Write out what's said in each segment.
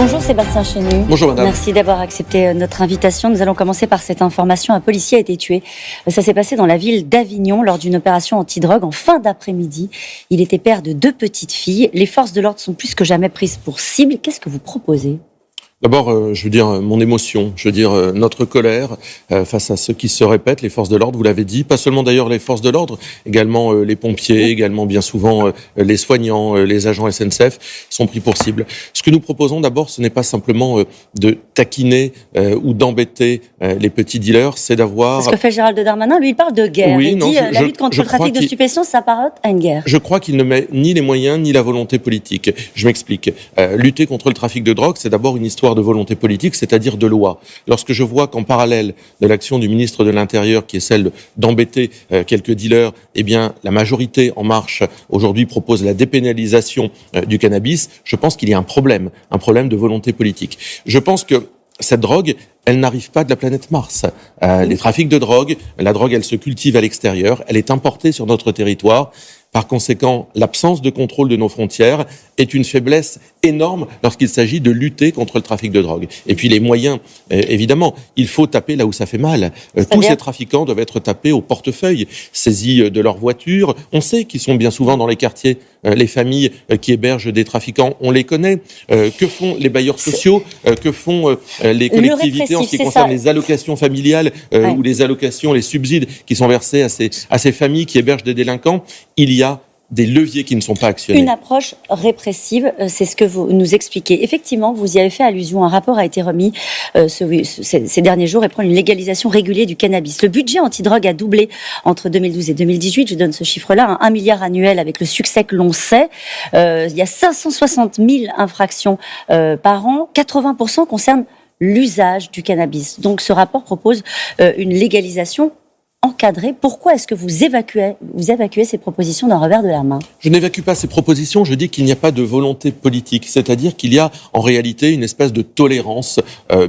Bonjour Sébastien Chenu. Bonjour madame. Merci d'avoir accepté notre invitation. Nous allons commencer par cette information. Un policier a été tué. Ça s'est passé dans la ville d'Avignon lors d'une opération antidrogue en fin d'après-midi. Il était père de 2 petites filles. Les forces de l'ordre sont plus que jamais prises pour cible. Qu'est-ce que vous proposez ? D'abord, je veux dire mon émotion, je veux dire notre colère face à ce qui se répète, les forces de l'ordre, vous l'avez dit, pas seulement d'ailleurs les forces de l'ordre, également les pompiers, également bien souvent les soignants, les agents SNCF sont pris pour cible. Ce que nous proposons d'abord, ce n'est pas simplement de taquiner ou d'embêter les petits dealers, c'est d'avoir... C'est ce que fait Gérald Darmanin, lui il parle de guerre. Oui, il dit la lutte contre le trafic de stupéfiants, ça s'apparente à une guerre. Je crois qu'il ne met ni les moyens ni la volonté politique. Je m'explique. Lutter contre le trafic de drogue, c'est d'abord une histoire de volonté politique, c'est-à-dire de loi. Lorsque je vois qu'en parallèle de l'action du ministre de l'Intérieur, qui est celle d'embêter quelques dealers, eh bien, la majorité En Marche, aujourd'hui, propose la dépénalisation du cannabis, je pense qu'il y a un problème de volonté politique. Je pense que cette drogue, elle n'arrive pas de la planète Mars. Les trafics de drogue, la drogue, elle se cultive à l'extérieur, elle est importée sur notre territoire. Par conséquent, l'absence de contrôle de nos frontières est une faiblesse énorme lorsqu'il s'agit de lutter contre le trafic de drogue. Et puis les moyens, évidemment, il faut taper là où ça fait mal. Tous ces trafiquants doivent être tapés au portefeuille, saisis de leur voiture. On sait qu'ils sont bien souvent dans les quartiers. Les familles qui hébergent des trafiquants, on les connaît. Que font les bailleurs sociaux ? Que font les collectivités en ce qui concerne les allocations familiales ou les allocations, les subsides qui sont versés à ces familles qui hébergent des délinquants ? Il y a des leviers qui ne sont pas actionnés. Une approche répressive, c'est ce que vous nous expliquez. Effectivement, vous y avez fait allusion. Un rapport a été remis ces derniers jours et prend une légalisation régulée du cannabis. Le budget antidrogue a doublé entre 2012 et 2018. Je donne ce chiffre-là, 1 milliard annuel avec le succès que l'on sait. Il y a 560 000 infractions par an. 80% concernent l'usage du cannabis. Donc ce rapport propose une légalisation encadré. Pourquoi est-ce que vous évacuez ces propositions d'un revers de la main ? Je n'évacue pas ces propositions, je dis qu'il n'y a pas de volonté politique, c'est-à-dire qu'il y a en réalité une espèce de tolérance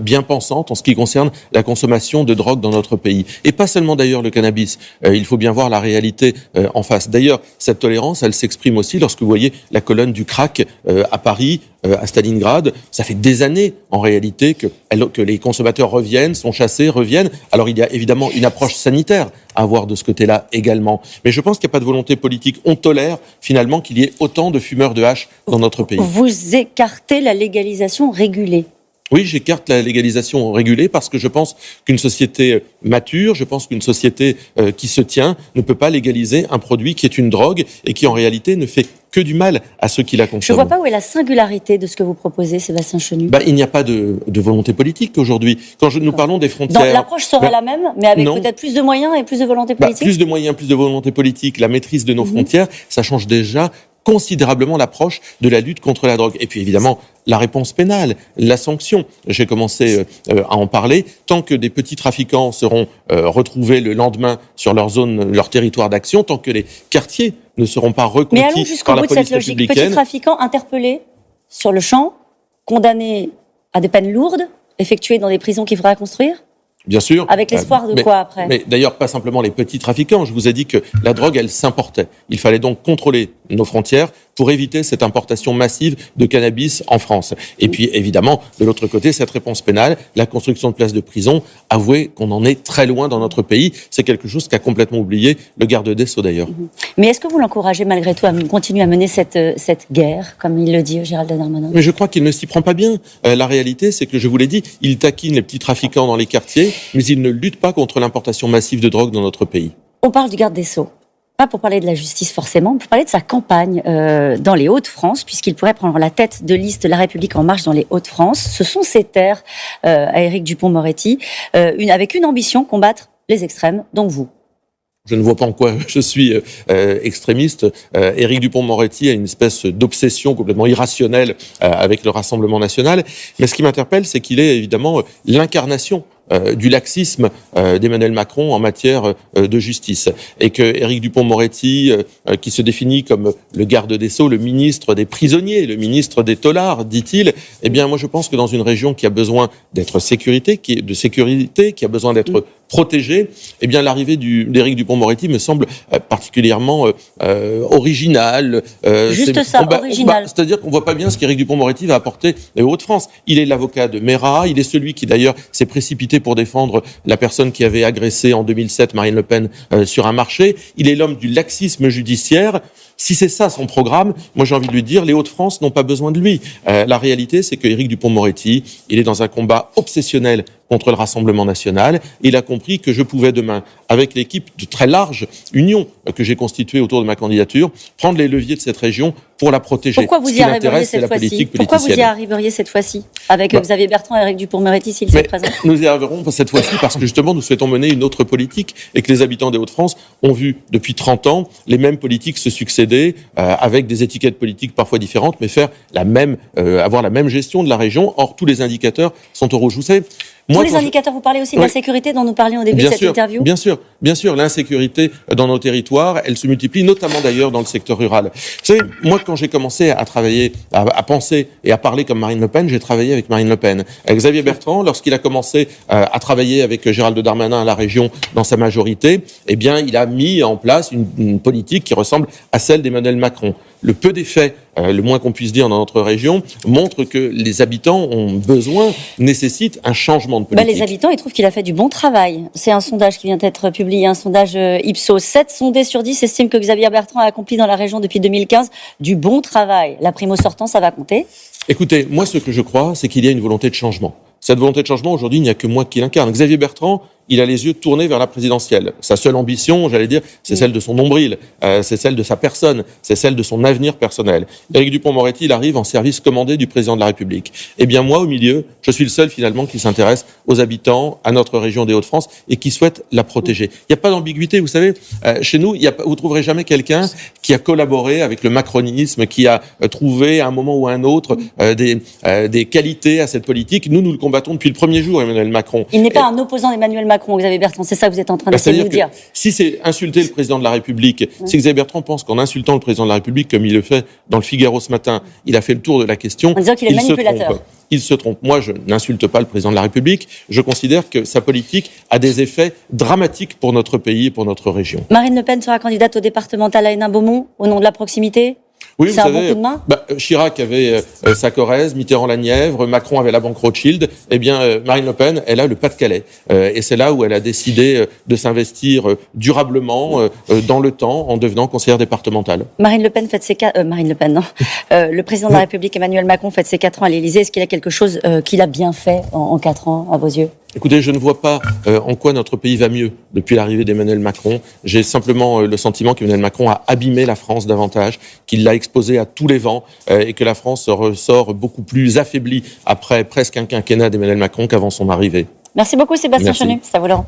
bien pensante en ce qui concerne la consommation de drogue dans notre pays. Et pas seulement d'ailleurs le cannabis, il faut bien voir la réalité en face. D'ailleurs, cette tolérance, elle s'exprime aussi lorsque vous voyez la colonne du crack à Paris, à Stalingrad. Ça fait des années, en réalité, que les consommateurs reviennent, sont chassés, reviennent. Alors, il y a évidemment une approche sanitaire à avoir de ce côté-là également. Mais je pense qu'il n'y a pas de volonté politique. On tolère, finalement, qu'il y ait autant de fumeurs de hache dans notre pays. Vous écartez la légalisation régulée ? Oui, j'écarte la légalisation régulée parce que je pense qu'une société mature, je pense qu'une société qui se tient ne peut pas légaliser un produit qui est une drogue et qui, en réalité, ne fait que du mal à ceux qui la consomment. Je ne vois pas où est la singularité de ce que vous proposez, Sébastien Chenu. Il n'y a pas de volonté politique aujourd'hui. Quand nous parlons des frontières... L'approche serait la même, mais avec peut-être plus de moyens et plus de volonté politique. Plus de moyens, plus de volonté politique, la maîtrise de nos frontières, ça change déjà considérablement l'approche de la lutte contre la drogue. Et puis évidemment, la réponse pénale, la sanction. J'ai commencé à en parler. Tant que des petits trafiquants seront retrouvés le lendemain sur leur zone, leur territoire d'action, tant que les quartiers ne seront pas reconquis par la police républicaine... Mais allons jusqu'au bout de cette logique. Petits trafiquants interpellés sur le champ, condamnés à des peines lourdes, effectuées dans des prisons qu'il faudra construire ? Bien sûr. Avec l'espoir de quoi après ? Mais d'ailleurs, pas simplement les petits trafiquants. Je vous ai dit que la drogue, elle s'importait. Il fallait donc contrôler nos frontières pour éviter cette importation massive de cannabis en France. Et puis, évidemment, de l'autre côté, cette réponse pénale, la construction de places de prison, avouez qu'on en est très loin dans notre pays. C'est quelque chose qu'a complètement oublié le garde des Sceaux, d'ailleurs. Mais est-ce que vous l'encouragez malgré tout à continuer à mener cette guerre, comme il le dit Gérald Darmanin ? Mais je crois qu'il ne s'y prend pas bien. La réalité, c'est que, je vous l'ai dit, il taquine les petits trafiquants dans les quartiers, mais il ne lutte pas contre l'importation massive de drogue dans notre pays. On parle du garde des Sceaux. Pas pour parler de la justice forcément, pour parler de sa campagne dans les Hauts-de-France, puisqu'il pourrait prendre la tête de liste La République En Marche dans les Hauts-de-France. Ce sont ses terres à Éric Dupond-Moretti, avec une ambition, combattre les extrêmes, donc vous. Je ne vois pas en quoi je suis extrémiste. Éric Dupond-Moretti a une espèce d'obsession complètement irrationnelle avec le Rassemblement national. Mais ce qui m'interpelle, c'est qu'il est évidemment l'incarnation du laxisme d'Emmanuel Macron en matière de justice. Et que Éric Dupond-Moretti, qui se définit comme le garde des Sceaux, le ministre des prisonniers, le ministre des taulards, dit-il, eh bien moi je pense que dans une région qui a besoin d'être sécurité, qui a besoin d'être protéger, eh bien l'arrivée d'Éric Dupond-Moretti me semble particulièrement originale. Juste ça, original. C'est-à-dire qu'on voit pas bien ce qu'Éric Dupond-Moretti va apporter aux Hauts-de-France. Il est l'avocat de Mera, il est celui qui d'ailleurs s'est précipité pour défendre la personne qui avait agressé en 2007 Marine Le Pen sur un marché. Il est l'homme du laxisme judiciaire. Si c'est ça son programme, moi j'ai envie de lui dire, les Hauts-de-France n'ont pas besoin de lui. La réalité, c'est que Éric Dupond-Moretti, il est dans un combat obsessionnel contre le Rassemblement national. Il a compris que je pouvais demain, avec l'équipe de très large union que j'ai constituée autour de ma candidature, prendre les leviers de cette région pour la protéger. Pourquoi vous y arriveriez cette fois-ci ? Pourquoi vous y arriveriez cette fois-ci avec Xavier Bertrand et Éric Dupond-Moretti s'ils sont présents ? Nous y arriverons cette fois-ci parce que justement nous souhaitons mener une autre politique et que les habitants des Hauts-de-France ont vu depuis 30 ans les mêmes politiques se succéder avec des étiquettes politiques parfois différentes, mais faire avoir la même gestion de la région. Or tous les indicateurs sont au rouge. Vous savez, tous les indicateurs, vous parlez aussi de la sécurité dont nous parlions au début de cette interview ? Bien sûr, l'insécurité dans nos territoires, elle se multiplie, notamment d'ailleurs dans le secteur rural. Vous savez, moi quand j'ai commencé à travailler, à penser et à parler comme Marine Le Pen, j'ai travaillé avec Marine Le Pen. Xavier Bertrand, lorsqu'il a commencé à travailler avec Gérald Darmanin à la région dans sa majorité, eh bien il a mis en place une politique qui ressemble à celle d'Emmanuel Macron. Le peu d'effets, le moins qu'on puisse dire dans notre région, montre que les habitants ont besoin, nécessitent un changement de politique. Les habitants, ils trouvent qu'il a fait du bon travail. C'est un sondage qui vient d'être publié, un sondage Ipsos. 7 sondés sur 10 estiment que Xavier Bertrand a accompli dans la région depuis 2015 du bon travail. La primo sortant, ça va compter ? Écoutez, moi ce que je crois, c'est qu'il y a une volonté de changement. Cette volonté de changement, aujourd'hui, il n'y a que moi qui l'incarne. Xavier Bertrand, il a les yeux tournés vers la présidentielle. Sa seule ambition, j'allais dire, c'est celle de son nombril, c'est celle de sa personne, c'est celle de son avenir personnel. Éric Dupond-Moretti, il arrive en service commandé du président de la République. Eh bien moi, au milieu, je suis le seul finalement qui s'intéresse aux habitants, à notre région des Hauts-de-France et qui souhaite la protéger. Il n'y a pas d'ambiguïté, vous savez, chez nous, vous trouverez jamais quelqu'un qui a collaboré avec le macronisme, qui a trouvé à un moment ou à un autre des qualités à cette politique. Nous le combattons depuis le premier jour, Emmanuel Macron. Il n'est pas un opposant d'Emmanuel Macron, Xavier Bertrand, c'est ça que vous êtes en train d'essayer de nous dire. Si c'est insulter le président de la République, si Xavier Bertrand pense qu'en insultant le président de la République, comme il le fait dans le Figaro ce matin, il a fait le tour de la question, en disant qu'il est manipulateur. Il se trompe. Moi, je n'insulte pas le président de la République. Je considère que sa politique a des effets dramatiques pour notre pays et pour notre région. Marine Le Pen sera candidate au départemental à Hénin-Beaumont au nom de la proximité ? Oui, c'est un bon coup de main. Chirac avait sa Corrèze, Mitterrand la Nièvre, Macron avait la banque Rothschild. Eh bien, Marine Le Pen, elle a le Pas-de-Calais. Et c'est là où elle a décidé de s'investir durablement dans le temps en devenant conseillère départementale. Marine Le Pen fête ses 4 Marine Le Pen, non. Le président de la République, Emmanuel Macron, fête ses 4 ans à l'Élysée. Est-ce qu'il a quelque chose qu'il a bien fait en 4 ans, à vos yeux ? Écoutez, je ne vois pas en quoi notre pays va mieux depuis l'arrivée d'Emmanuel Macron. J'ai simplement le sentiment qu'Emmanuel Macron a abîmé la France davantage, qu'il l'a exposée à tous les vents et que la France ressort beaucoup plus affaiblie après presque un quinquennat d'Emmanuel Macron qu'avant son arrivée. Merci beaucoup Sébastien Chenu. C'est à vous Laurent.